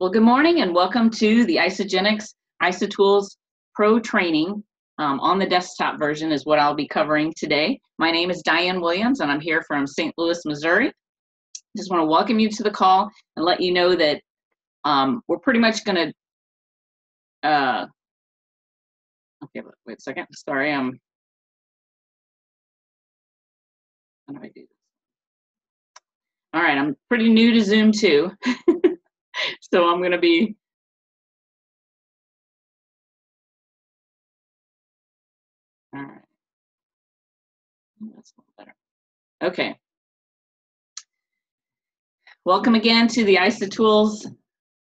Well, good morning and welcome to the IsaTools Pro training on the desktop version is what I'll be covering today. My name is Diane Williams and I'm here from St. Louis, Missouri. Just want to welcome you to the call and let you know that we're pretty much going to, okay, wait a second. Sorry, how do I do this? All right, I'm pretty new to Zoom too. So I'm going to be all right. That's a little better. Okay. Welcome again to the IsaTools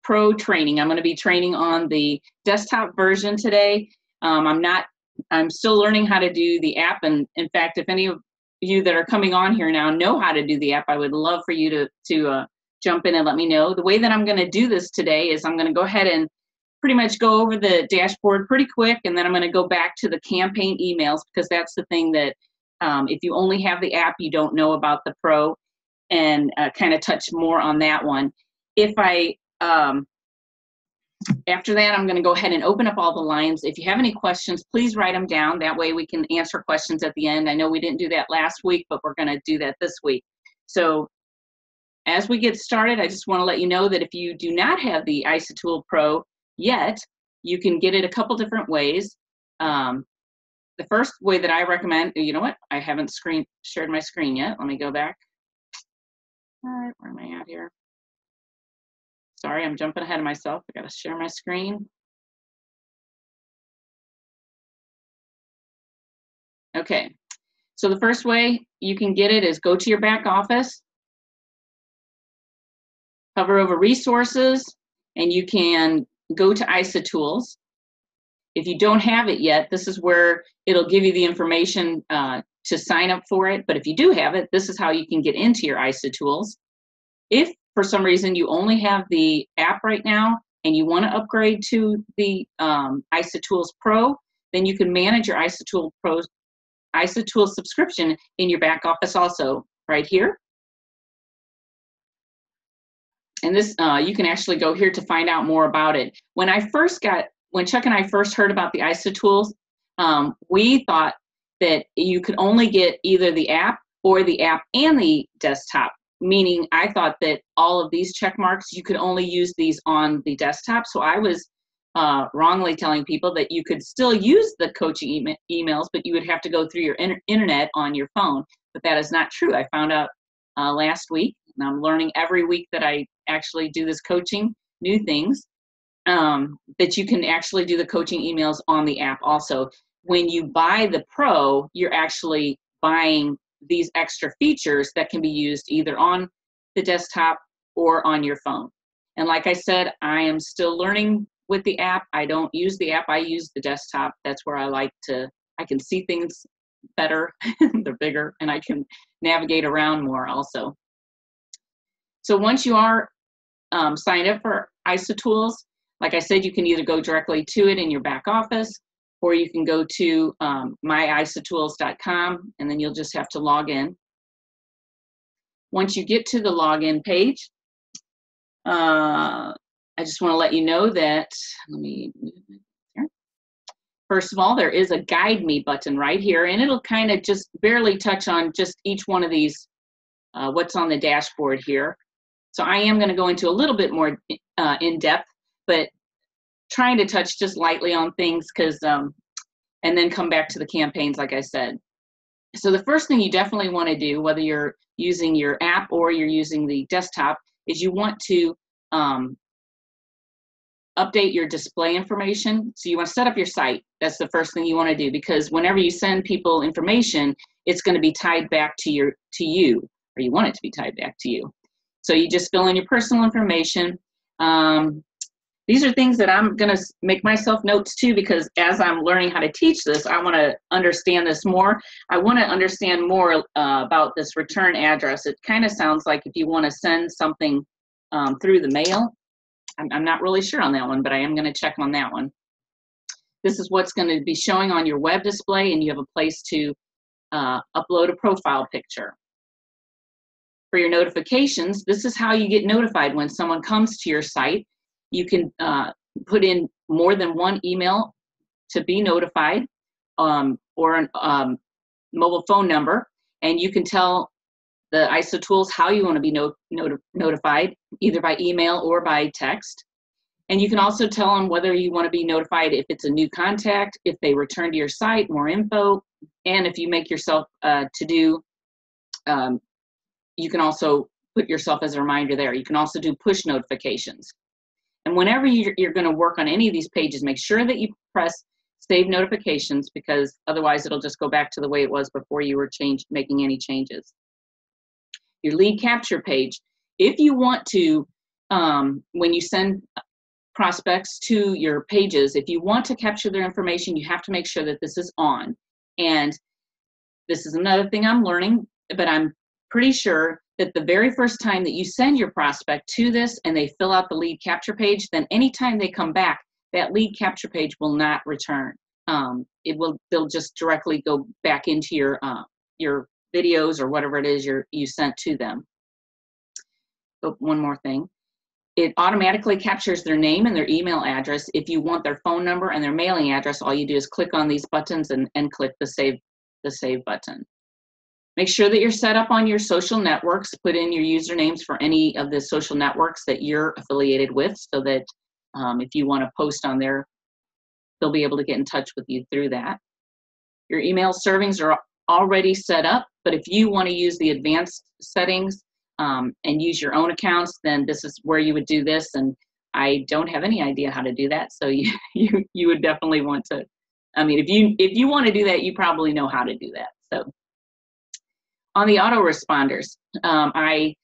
Pro training. I'm going to be training on the desktop version today. I'm still learning how to do the app, and in fact, if any of you that are coming on here now know how to do the app, I would love for you to jump in and let me know. The way that I'm going to do this today is I'm going to go ahead and pretty much go over the dashboard pretty quick, and then I'm going to go back to the campaign emails because that's the thing that if you only have the app, you don't know about the Pro, and kind of touch more on that one. If I after that, I'm going to go ahead and open up all the lines. If you have any questions, please write them down. That way we can answer questions at the end. I know we didn't do that last week, but we're going to do that this week. So as we get started, I just want to let you know that if you do not have the IsaTools Pro yet, you can get it a couple different ways. The first way that I recommend, you know what? I haven't shared my screen yet. Let me go back. All right, where am I at here? Sorry, I'm jumping ahead of myself. I got to share my screen. Okay, so the first way you can get it is go to your back office, hover over resources, and you can go to IsaTools. If you don't have it yet, this is where it'll give you the information to sign up for it. But if you do have it, this is how you can get into your IsaTools. If for some reason you only have the app right now and you want to upgrade to the IsaTools Pro, then you can manage your IsaTools subscription in your back office also right here. And this, you can actually go here to find out more about it. When Chuck and I first heard about the IsaTools, we thought that you could only get either the app or the app and the desktop. Meaning I thought that all of these check marks, you could only use these on the desktop. So I was wrongly telling people that you could still use the coaching emails, but you would have to go through your internet on your phone. But that is not true. I found out last week, and I'm learning every week that I actually do this coaching, new things, that you can actually do the coaching emails on the app also. When you buy the Pro, you're actually buying these extra features that can be used either on the desktop or on your phone. And like I said, I am still learning with the app. I don't use the app, I use the desktop. That's where I can see things better, they're bigger, and I can navigate around more also. So once you are signed up for IsaTools, like I said, you can either go directly to it in your back office, or you can go to myisatools.com, and then you'll just have to log in. Once you get to the login page, I just want to let you know that, let me move it here. First of all, there is a Guide Me button right here, and it'll kind of just barely touch on just each one of these, what's on the dashboard here. So I am going to go into a little bit more in depth, but trying to touch just lightly on things because, and then come back to the campaigns, like I said. So the first thing you definitely want to do, whether you're using your app or you're using the desktop, is you want to update your display information. So you want to set up your site. That's the first thing you want to do, because whenever you send people information, it's going to be tied back to you, or you want it to be tied back to you. So you just fill in your personal information. These are things that I'm going to make myself notes too, because as I'm learning how to teach this, I want to understand this more. I want to understand more about this return address. It kind of sounds like if you want to send something through the mail. I'm not really sure on that one, but I am going to check on that one. This is what's going to be showing on your web display, and you have a place to upload a profile picture. For your notifications, this is how you get notified when someone comes to your site. You can put in more than one email to be notified, or a mobile phone number, and you can tell the IsaTools how you want to be notified, either by email or by text. And you can also tell them whether you want to be notified if it's a new contact, if they return to your site, more info, and if you make yourself to do, you can also put yourself as a reminder there. You can also do push notifications. And whenever you're going to work on any of these pages, make sure that you press Save Notifications, because otherwise it'll just go back to the way it was before you were making any changes. Your lead capture page. If you want to, when you send prospects to your pages, if you want to capture their information, you have to make sure that this is on. And this is another thing I'm learning, but I'm pretty sure that the very first time that you send your prospect to this and they fill out the lead capture page, then anytime they come back, that lead capture page will not return. They'll just directly go back into your videos or whatever it is you sent to them. Oh, one more thing. It automatically captures their name and their email address. If you want their phone number and their mailing address, all you do is click on these buttons and click the save button. Make sure that you're set up on your social networks. Put in your usernames for any of the social networks that you're affiliated with, so that if you want to post on there, they'll be able to get in touch with you through that. Your email servings are already set up, but if you want to use the advanced settings and use your own accounts, then this is where you would do this. And I don't have any idea how to do that, so you would definitely want to. I mean, if you want to do that, you probably know how to do that. So on the autoresponders, I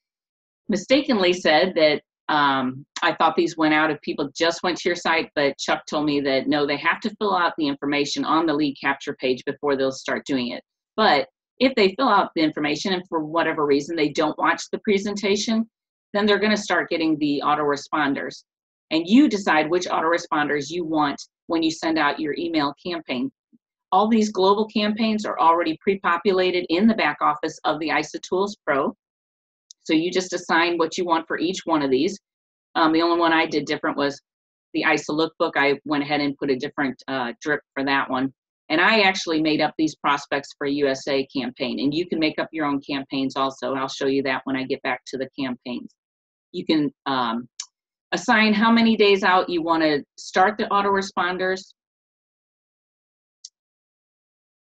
mistakenly said that I thought these went out if people just went to your site, but Chuck told me that no, they have to fill out the information on the lead capture page before they'll start doing it. But if they fill out the information and for whatever reason they don't watch the presentation, then they're going to start getting the autoresponders. And you decide which autoresponders you want when you send out your email campaign. All these global campaigns are already pre-populated in the back office of the IsaTools Pro. So you just assign what you want for each one of these. The only one I did different was the ISA lookbook. I went ahead and put a different drip for that one. And I actually made up these prospects for a USA campaign. And you can make up your own campaigns also. I'll show you that when I get back to the campaigns. You can assign how many days out you want to start the autoresponders.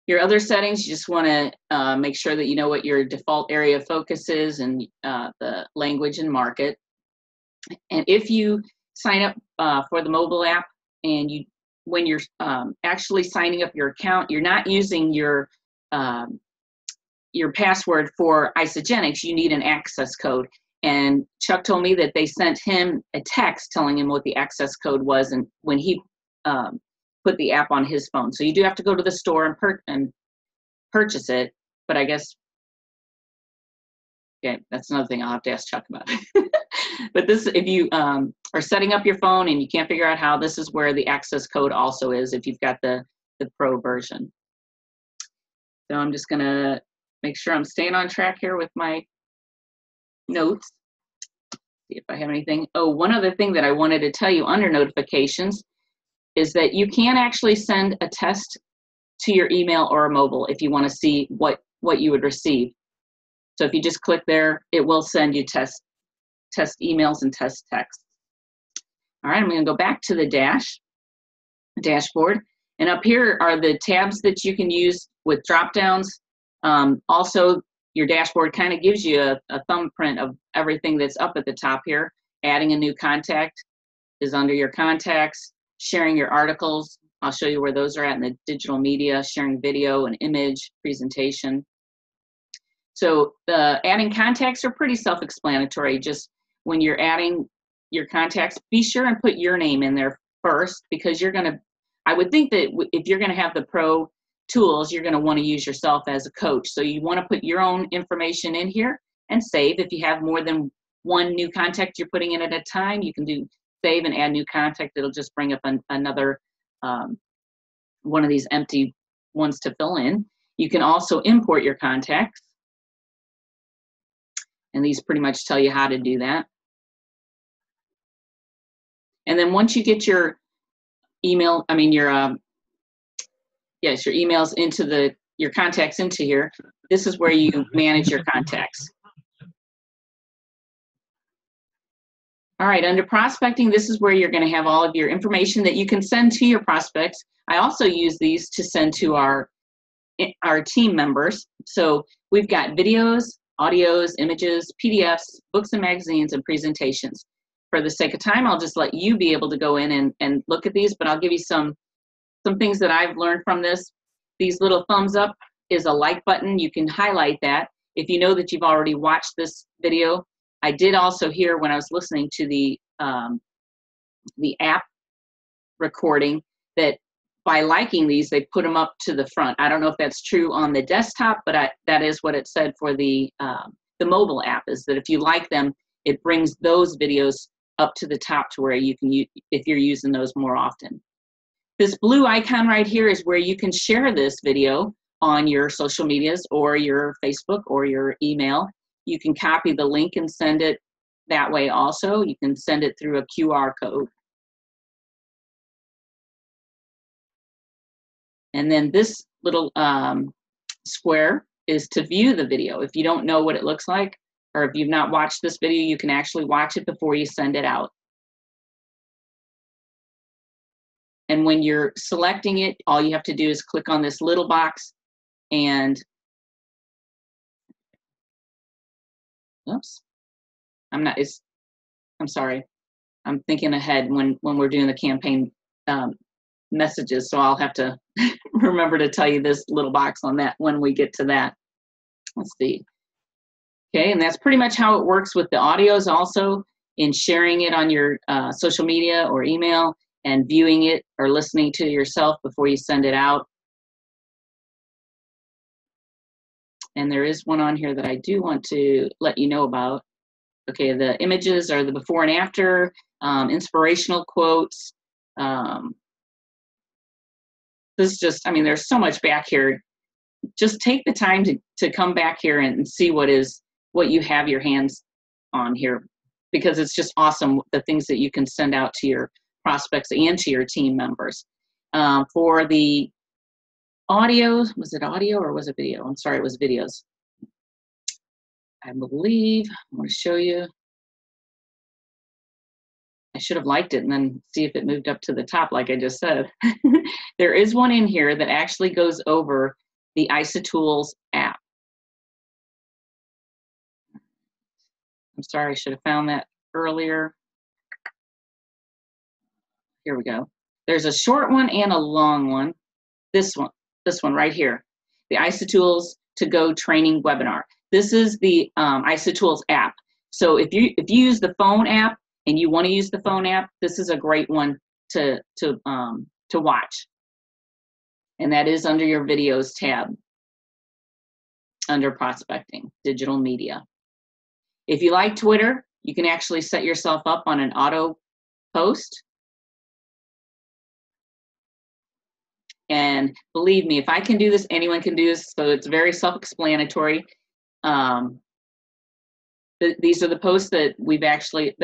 Your other settings, you just want to make sure that you know what your default area of focus is and the language and market. And if you sign up for the mobile app and when you're actually signing up your account, you're not using your password for Isagenix, you need an access code. And Chuck told me that they sent him a text telling him what the access code was, and when he put the app on his phone. So you do have to go to the store and purchase it, but I guess, okay, that's another thing I'll have to ask Chuck about. But this, if you are setting up your phone and you can't figure out how, this is where the access code also is if you've got the Pro version. So I'm just gonna make sure I'm staying on track here with my notes. See if I have anything. Oh, one other thing that I wanted to tell you under notifications is that you can actually send a test to your email or a mobile if you want to see what you would receive. So if you just click there, it will send you test emails and test texts. All right, I'm going to go back to the dashboard, and up here are the tabs that you can use with drop downs. Also, your dashboard kind of gives you a thumbprint of everything that's up at the top here. Adding a new contact is under your contacts. Sharing your articles, I'll show you where those are at in the digital media. Sharing video and image, presentation. So the adding contacts are pretty self-explanatory. Just when you're adding your contacts, be sure and put your name in there first, because you're gonna, I would think that if you're gonna have the Pro tools, you're gonna wanna use yourself as a coach. So you wanna put your own information in here and save. If you have more than one new contact you're putting in at a time, you can do save and add new contact. It'll just bring up another one of these empty ones to fill in. You can also import your contacts. And these pretty much tell you how to do that. And then once you get your email, I mean your yes, your emails into your contacts into here, this is where you manage your contacts. All right, under prospecting, this is where you're going to have all of your information that you can send to your prospects. I also use these to send to our team members. So we've got videos, audios, images, PDFs, books and magazines, and presentations. For the sake of time, I'll just let you be able to go in and look at these, but I'll give you some things that I've learned from this. These little thumbs up is a like button. You can highlight that if you know that you've already watched this video. I did also hear when I was listening to the app recording that by liking these, they put them up to the front. I don't know if that's true on the desktop, but that is what it said for the mobile app, is that if you like them, it brings those videos up to the top to where you can use, if you're using those more often. This blue icon right here is where you can share this video on your social medias or your Facebook or your email. You can copy the link and send it that way also. You can send it through a QR code. And then this little square is to view the video. If you don't know what it looks like, or if you've not watched this video, you can actually watch it before you send it out. And when you're selecting it, all you have to do is click on this little box and, oops, I'm sorry. I'm thinking ahead when we're doing the campaign messages, so I'll have to remember to tell you this little box on that when we get to that. Let's see. Okay, and that's pretty much how it works with the audios also, in sharing it on your social media or email and viewing it or listening to yourself before you send it out. And there is one on here that I do want to let you know about. Okay, the images are the before and after, inspirational quotes. This is just, I mean, there's so much back here. Just take the time to come back here and see what you have your hands on here, because it's just awesome, the things that you can send out to your prospects and to your team members. For the audio, was it audio or was it video? I'm sorry, it was videos. I believe, I'm going to show you. I should have liked it and then see if it moved up to the top like I just said. There is one in here that actually goes over the IsaTools app. I'm sorry, I should have found that earlier. Here we go. There's a short one and a long one. This one right here, the IsaTools to Go training webinar. This is the IsaTools app. So if you use the phone app and you want to use the phone app, this is a great one to watch. And that is under your videos tab, under prospecting, digital media. If you like Twitter, you can actually set yourself up on an auto post. And believe me, if I can do this, anyone can do this. So it's very self-explanatory. These are the posts that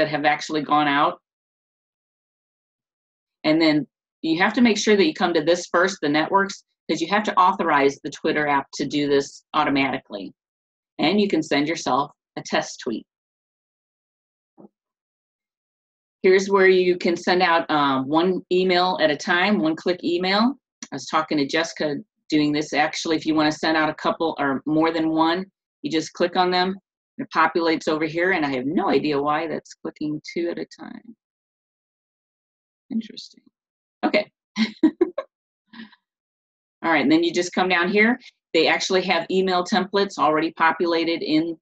have actually gone out. And then you have to make sure that you come to this first, the networks, because you have to authorize the Twitter app to do this automatically. And you can send yourself a test tweet. Here's where you can send out one email at a time, one-click email. I was talking to Jessica doing this. Actually, if you want to send out a couple or more than one, you just click on them. It populates over here, and I have no idea why that's clicking 2 at a time. Interesting. Okay. All right, and then you just come down here. They actually have email templates already populated in,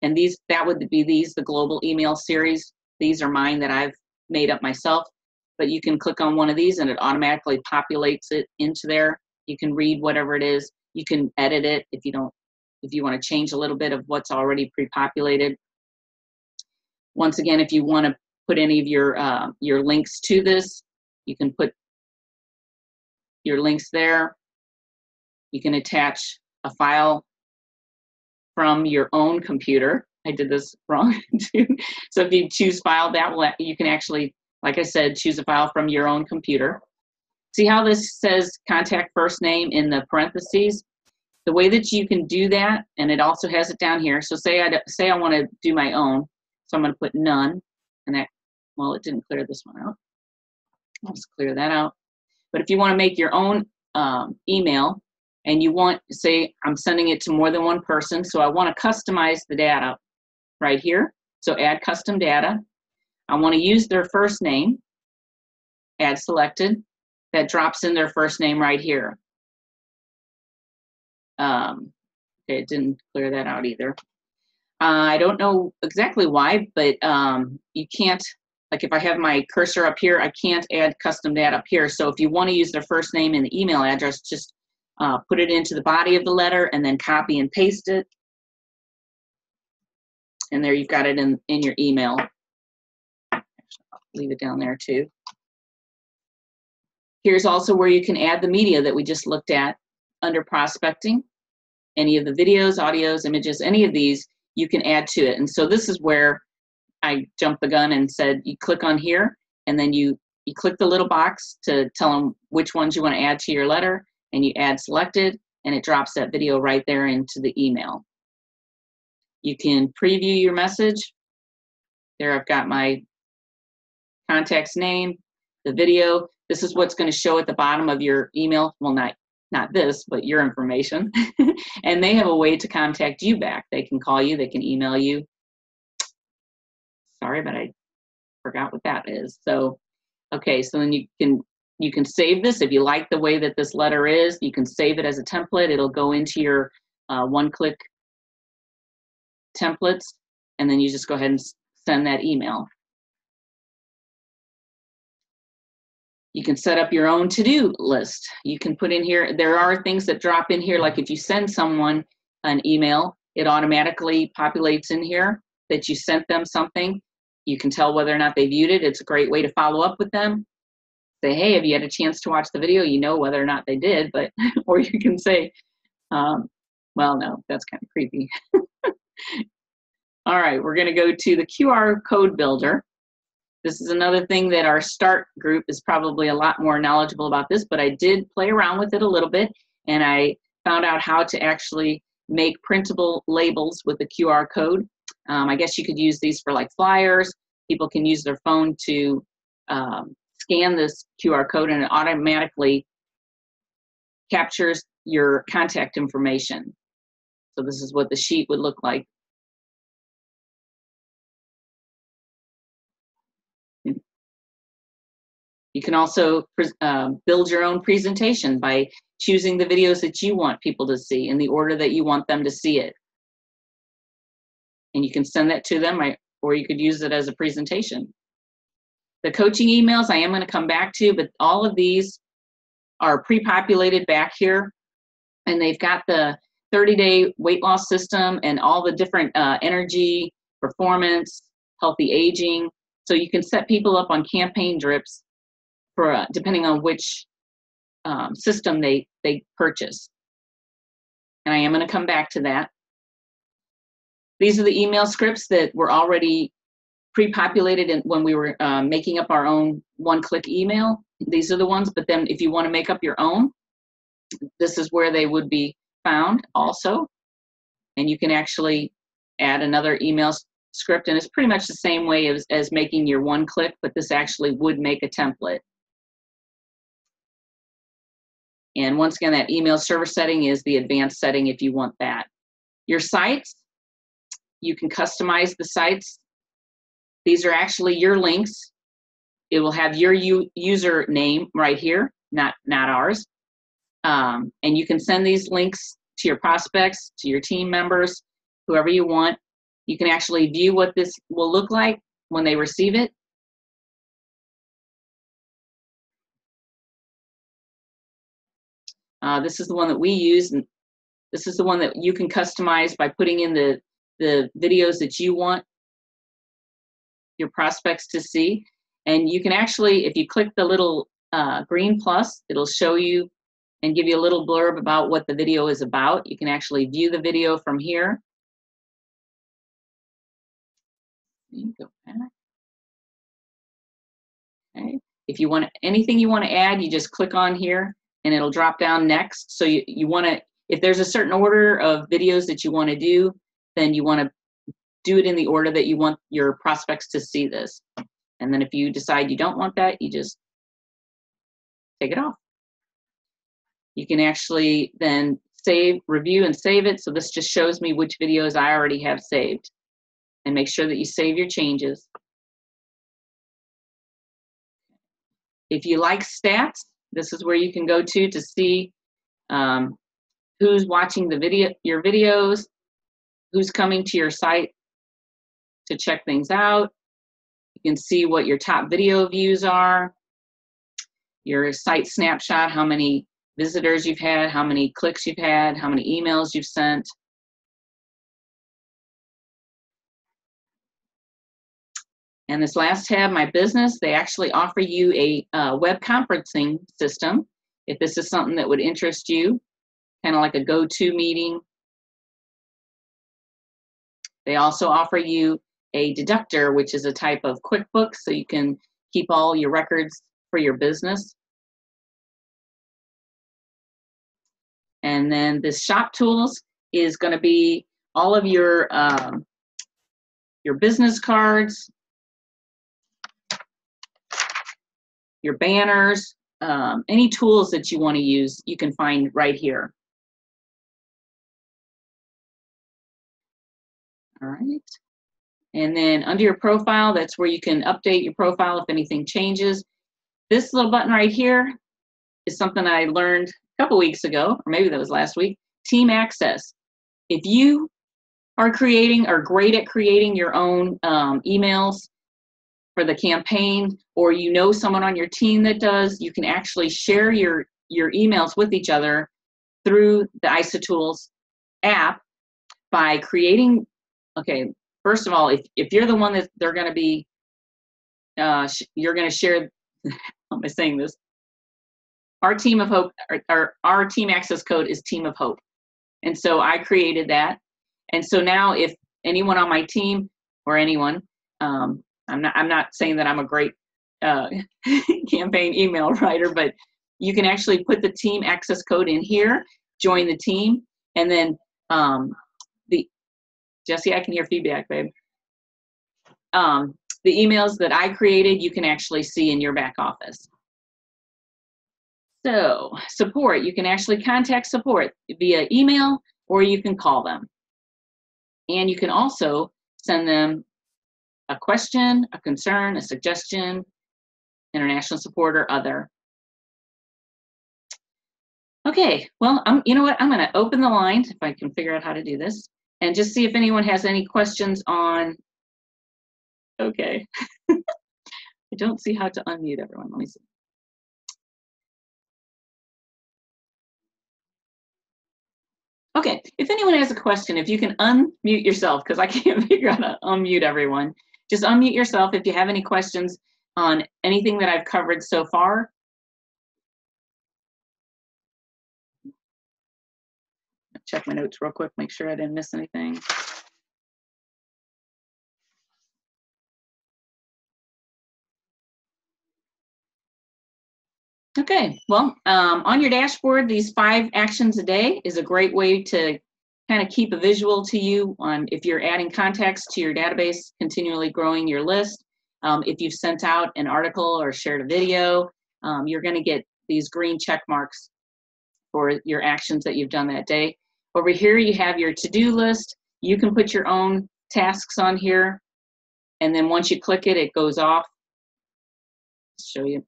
and that would be the global email series. These are mine that I've made up myself, but you can click on one of these and it automatically populates it into there. You can read whatever it is. You can edit it if you want to change a little bit of what's already pre-populated. Once again, if you want to put any of your links to this, you can put your links there. You can attach a file from your own computer. I did this wrong too. So if you choose file, you can actually Like I said, choose a file from your own computer. See how this says contact first name in the parentheses? The way that you can do that, and it also has it down here. So say I want to do my own. So I'm going to put none, and that, well, it didn't clear this one out. I'll just clear that out. But if you want to make your own email, and you want, say, I'm sending it to more than one person, so I want to customize the data right here. So add custom data. I want to use their first name, add selected. That drops in their first name right here. Okay, it didn't clear that out either. I don't know exactly why, but you can't, like if I have my cursor up here, I can't add custom data up here. So if you want to use their first name and the email address, just put it into the body of the letter and then copy and paste it. And there you've got it in your email. I'll leave it down there too. Here's also where you can add the media that we just looked at under prospecting. Any of the videos, audios, images, any of these, you can add to it. And so this is where I jumped the gun and said, you click on here, and then you click the little box to tell them which ones you want to add to your letter, and you add selected, and it drops that video right there into the email. You can preview your message. There I've got my contact's name, the video. This is what's going to show at the bottom of your email. Well, not this, but your information. And they have a way to contact you back. They can call you, they can email you. Sorry, but I forgot what that is. So, okay, so then you can save this. If you like the way that this letter is, you can save it as a template. It'll go into your one-click templates, and then you just go ahead and send that email. You can set up your own to-do list. You can put in here, there are things that drop in here, like if you send someone an email, it automatically populates in here that you sent them something. You can tell whether or not they viewed it. It's a great way to follow up with them. Say, hey, have you had a chance to watch the video? You know whether or not they did, but, or you can say, well, no, that's kind of creepy. All right, we're gonna go to the QR code builder. This is another thing that our START group is probably a lot more knowledgeable about this, but I did play around with it a little bit, and I found out how to actually make printable labels with the QR code. I guess you could use these for like flyers. People can use their phone to scan this QR code, and it automatically captures your contact information. So this is what the sheet would look like. You can also build your own presentation by choosing the videos that you want people to see in the order that you want them to see it. And you can send that to them, or you could use it as a presentation. The coaching emails I am going to come back to, but all of these are pre-populated back here, and they've got the 30-day weight loss system and all the different energy, performance, healthy aging. So you can set people up on campaign drips for depending on which system they purchase. And I am going to come back to that. These are the email scripts that were already pre-populated when we were making up our own one-click email. These are the ones, but then if you want to make up your own, this is where they would be found also. And you can actually add another email script, and it's pretty much the same way as making your one-click, but this actually would make a template. And once again, that email server setting is the advanced setting if you want that. Your sites, you can customize the sites. These are actually your links. It will have your user name right here, not ours. And you can send these links to your prospects, to your team members, whoever you want. You can actually view what this will look like when they receive it. This is the one that we use, and this is the one that you can customize by putting in the videos that you want your prospects to see. And you can actually, if you click the little green plus, it'll show you and give you a little blurb about what the video is about. You can actually view the video from here. Go back. If you want anything you want to add, you just click on here and it'll drop down next. So you want to, if there's a certain order of videos that you want to do, then you want to do it in the order that you want your prospects to see this. And then if you decide you don't want that, you just take it off. You can actually then save, review, and save it. So this just shows me which videos I already have saved. And make sure that you save your changes. If you like stats, this is where you can go to see who's watching the video, your videos, who's coming to your site to check things out. You can see what your top video views are, your site snapshot, how many visitors you've had, how many clicks you've had, how many emails you've sent. And this last tab, My Business, they actually offer you a web conferencing system if this is something that would interest you, kind of like a go-to meeting. They also offer you a deductor, which is a type of QuickBooks, so you can keep all your records for your business. And then this Shop Tools is going to be all of your business cards, your banners, any tools that you want to use, you can find right here. All right. And then under your profile, that's where you can update your profile if anything changes. This little button right here is something I learned a couple weeks ago, or maybe that was last week, team access. If you are creating or great at creating your own emails for the campaign, or you know someone on your team that does, you can actually share your emails with each other through the IsaTools app by creating, okay, first of all, if you're the one that they're going to be, you're going to share, how am I saying this? Our Team of Hope, our team access code is Team of Hope. And so I created that. And so now if anyone on my team or anyone, I'm not saying that I'm a great campaign email writer, but you can actually put the team access code in here, join the team, and then Jesse, I can hear feedback, babe. The emails that I created, you can actually see in your back office. So support, you can actually contact support via email, or you can call them. And you can also send them a question, a concern, a suggestion, international support, or other. Okay, well, you know what? I'm going to open the line, if I can figure out how to do this, and just see if anyone has any questions on, okay. I don't see how to unmute everyone. Let me see. Okay, if anyone has a question, if you can unmute yourself, because I can't figure out how to unmute everyone. Just unmute yourself if you have any questions on anything that I've covered so far. Check my notes real quick, make sure I didn't miss anything. Okay, well, on your dashboard, these 5 actions a day is a great way to kind of keep a visual to you on if you're adding contacts to your database, continually growing your list. If you've sent out an article or shared a video, you're going to get these green check marks for your actions that you've done that day. Over here, you have your to-do list. You can put your own tasks on here, and then once you click it, it goes off. I'll show you.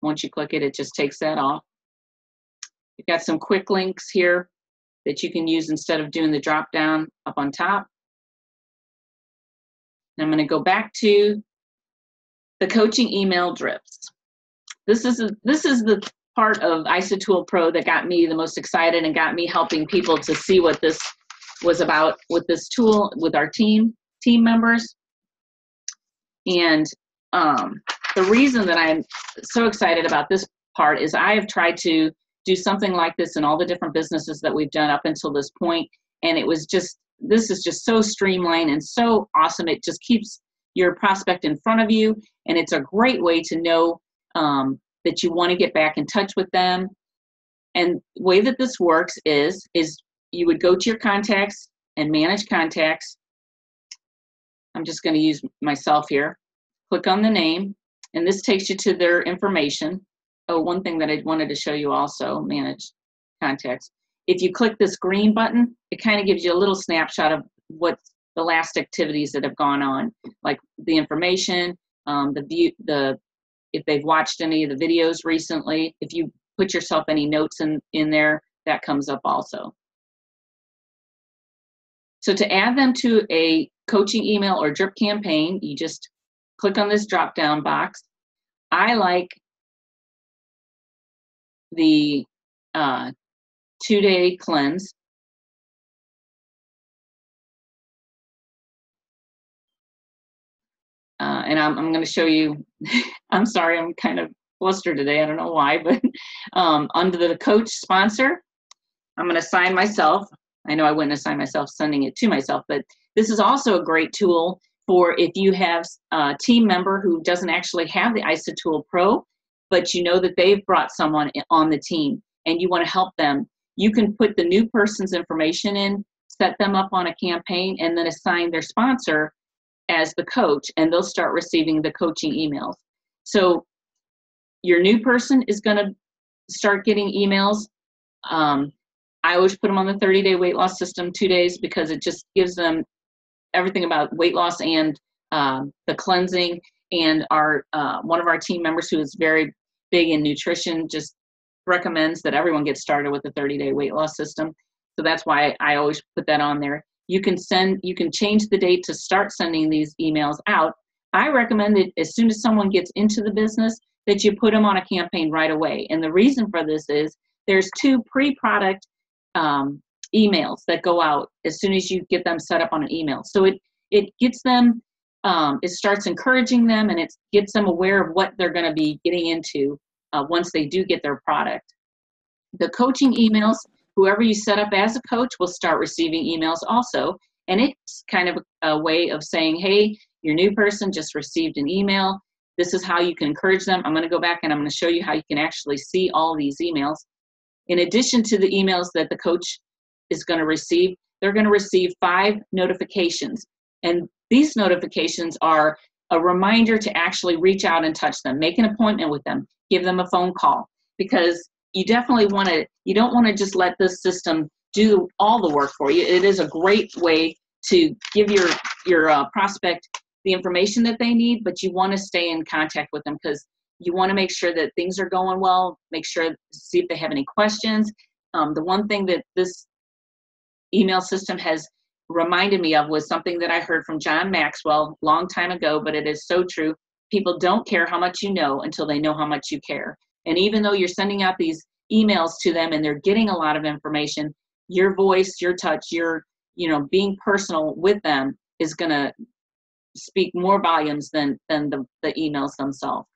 Once you click it, it just takes that off. You've got some quick links here that you can use instead of doing the drop down up on top. And I'm going to go back to the coaching email drips. This is the part of IsaTools Pro that got me the most excited and got me helping people to see what this was about with this tool with our team members. And the reason that I'm so excited about this part is I have tried to do something like this in all the different businesses that we've done up until this point, and it was just, this is just so streamlined and so awesome. It just keeps your prospect in front of you, and it's a great way to know that you want to get back in touch with them. And the way that this works is you would go to your contacts and manage contacts. I'm just going to use myself here. Click on the name, and this takes you to their information. Oh, one thing that I wanted to show you also, manage contacts. If you click this green button, it kind of gives you a little snapshot of what the last activities that have gone on, like the information, if they've watched any of the videos recently. If you put yourself any notes in there, that comes up also. So to add them to a coaching email or drip campaign, you just click on this drop-down box. I like the 2-day cleanse. And I'm going to show you, I'm sorry, I'm kind of flustered today. I don't know why, but under the coach sponsor, I'm going to assign myself. I know I wouldn't assign myself, sending it to myself, but this is also a great tool for if you have a team member who doesn't actually have the IsaTools Pro, but you know that they've brought someone on the team and you want to help them. You can put the new person's information in, set them up on a campaign, and then assign their sponsor as the coach, and they'll start receiving the coaching emails. So your new person is going to start getting emails. I always put them on the 30-day weight loss system, 2 days, because it just gives them everything about weight loss and the cleansing. And our one of our team members who is very big in nutrition just recommends that everyone get started with the 30-day weight loss system. So that's why I always put that on there. You can change the date to start sending these emails out. I recommend that as soon as someone gets into the business, that you put them on a campaign right away. And the reason for this is there's 2 pre-product emails that go out as soon as you get them set up on an email. So it gets them, it starts encouraging them, and it gets them aware of what they're going to be getting into once they do get their product. The coaching emails, whoever you set up as a coach will start receiving emails also. And it's kind of a way of saying, hey, your new person just received an email. This is how you can encourage them. I'm going to go back and I'm going to show you how you can actually see all these emails. In addition to the emails that the coach is going to receive, they're going to receive 5 notifications. And these notifications are a reminder to actually reach out and touch them, make an appointment with them, give them a phone call, because you definitely want to, you don't want to just let this system do all the work for you. It is a great way to give your prospect the information that they need, but you want to stay in contact with them because you want to make sure that things are going well, make sure to see if they have any questions. The one thing that this email system has reminded me of was something that I heard from John Maxwell a long time ago, but it is so true. People don't care how much you know until they know how much you care. And even though you're sending out these emails to them and they're getting a lot of information, your voice, your touch, your, being personal with them is going to speak more volumes than the emails themselves.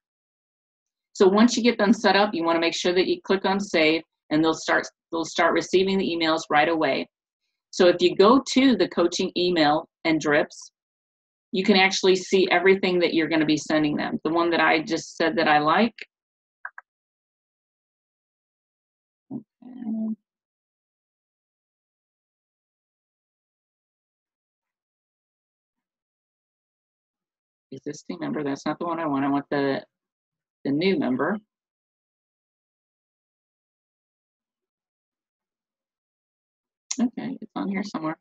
So once you get them set up, you want to make sure that you click on save, and they'll start receiving the emails right away. So if you go to the coaching email and drips, you can actually see everything that you're going to be sending them. The one that I just said that I like. Okay. Existing member, that's not the one I want. I want the new member. Okay, it's on here somewhere.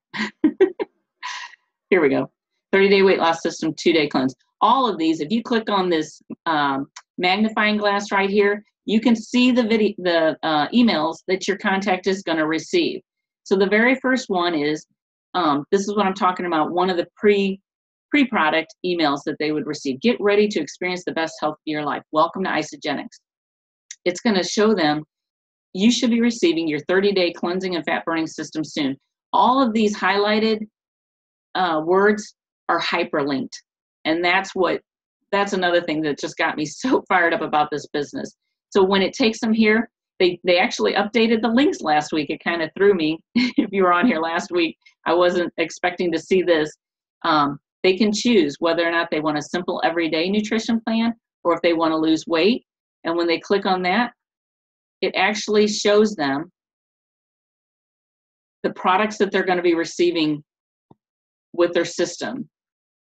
Here we go. 30-day weight loss system, 2-day cleanse. All of these, if you click on this magnifying glass right here, you can see the emails that your contact is going to receive. So the very first one is, this is what I'm talking about, one of the pre-product emails that they would receive. Get ready to experience the best health of your life. Welcome to Isagenix. It's going to show them you should be receiving your 30-day cleansing and fat burning system soon. All of these highlighted words are hyperlinked. And that's another thing that just got me so fired up about this business. So when it takes them here, they actually updated the links last week. It kind of threw me. If you were on here last week, I wasn't expecting to see this. They can choose whether or not they want a simple everyday nutrition plan, or if they want to lose weight, And when they click on that, it actually shows them the products that they're going to be receiving with their system,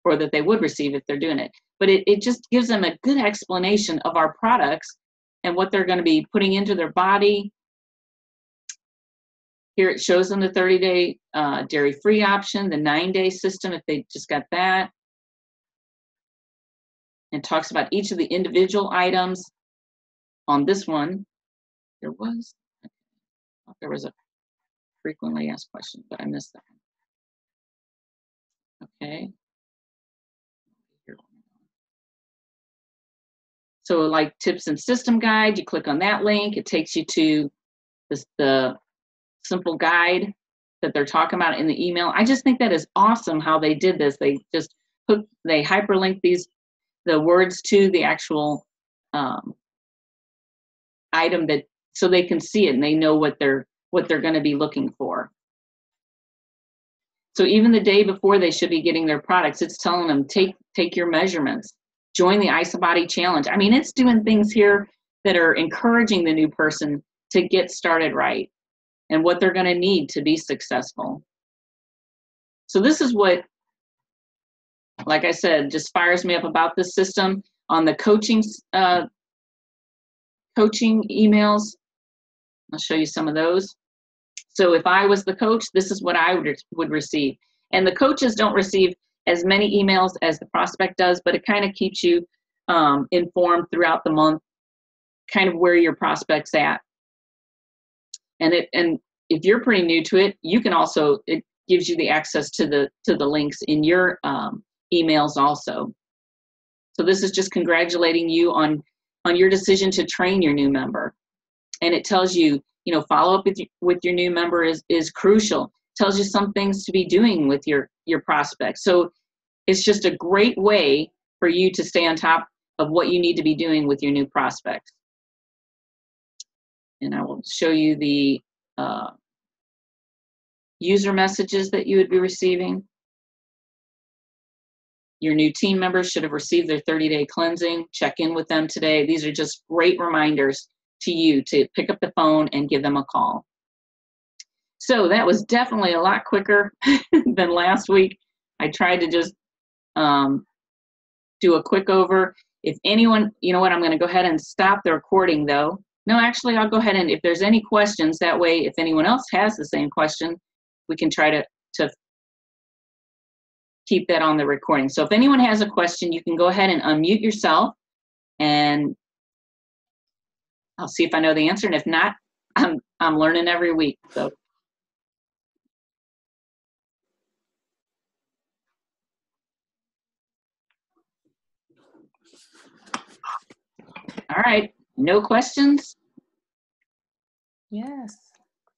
or that they would receive if they're doing it. But it just gives them a good explanation of our products and what they're going to be putting into their body. Here it shows them the 30-day dairy-free option, the 9-day system if they just got that. And talks about each of the individual items. On this one, there was a frequently asked question, but I missed that one. Okay. So like tips and system guide, you click on that link, it takes you to the simple guide that they're talking about in the email. I just think that is awesome how they did this. They just they hyperlink the words to the actual item, that so they can see it and they know what they're going to be looking for. So even the day before they should be getting their products, it's telling them, take your measurements, join the IsaBody challenge. I mean, it's doing things here that are encouraging the new person to get started right and what they're going to need to be successful. So this is what, like I said, just fires me up about this system. On the coaching emails, I'll show you some of those. So if I was the coach, this is what I would receive. And the coaches don't receive as many emails as the prospect does, but it kind of keeps you informed throughout the month, kind of where your prospect's at. And if you're pretty new to it, you can also, it gives you the access to the links in your emails also. So this is just congratulating you on your decision to train your new member. And it tells you, follow up with your new member is crucial. It tells you some things to be doing with your prospects. So it's just a great way for you to stay on top of what you need to be doing with your new prospects. And I will show you the user messages that you would be receiving. Your new team members should have received their 30-day cleansing. Check in with them today. These are just great reminders to you to pick up the phone and give them a call. So that was definitely a lot quicker than last week. I tried to just do a quick over. If anyone, you know what, I'm going to go ahead and stop the recording though. No, actually, I'll go ahead and if there's any questions, that way, if anyone else has the same question, we can try to keep that on the recording. So if anyone has a question, you can go ahead and unmute yourself and I'll see if I know the answer. And if not, I'm learning every week. So. All right, no questions? Yes,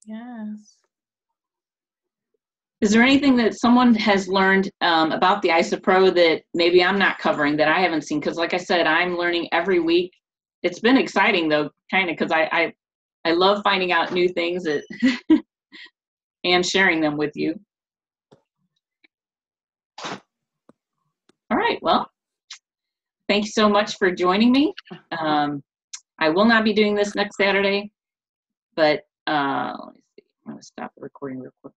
yes. Is there anything that someone has learned about the ISA Pro that maybe I'm not covering that I haven't seen? Because like I said, I'm learning every week. It's been exciting though, kind of, because I love finding out new things that and sharing them with you. All right, well, thank you so much for joining me. I will not be doing this next Saturday, but let me see. I'm going to stop the recording real quick.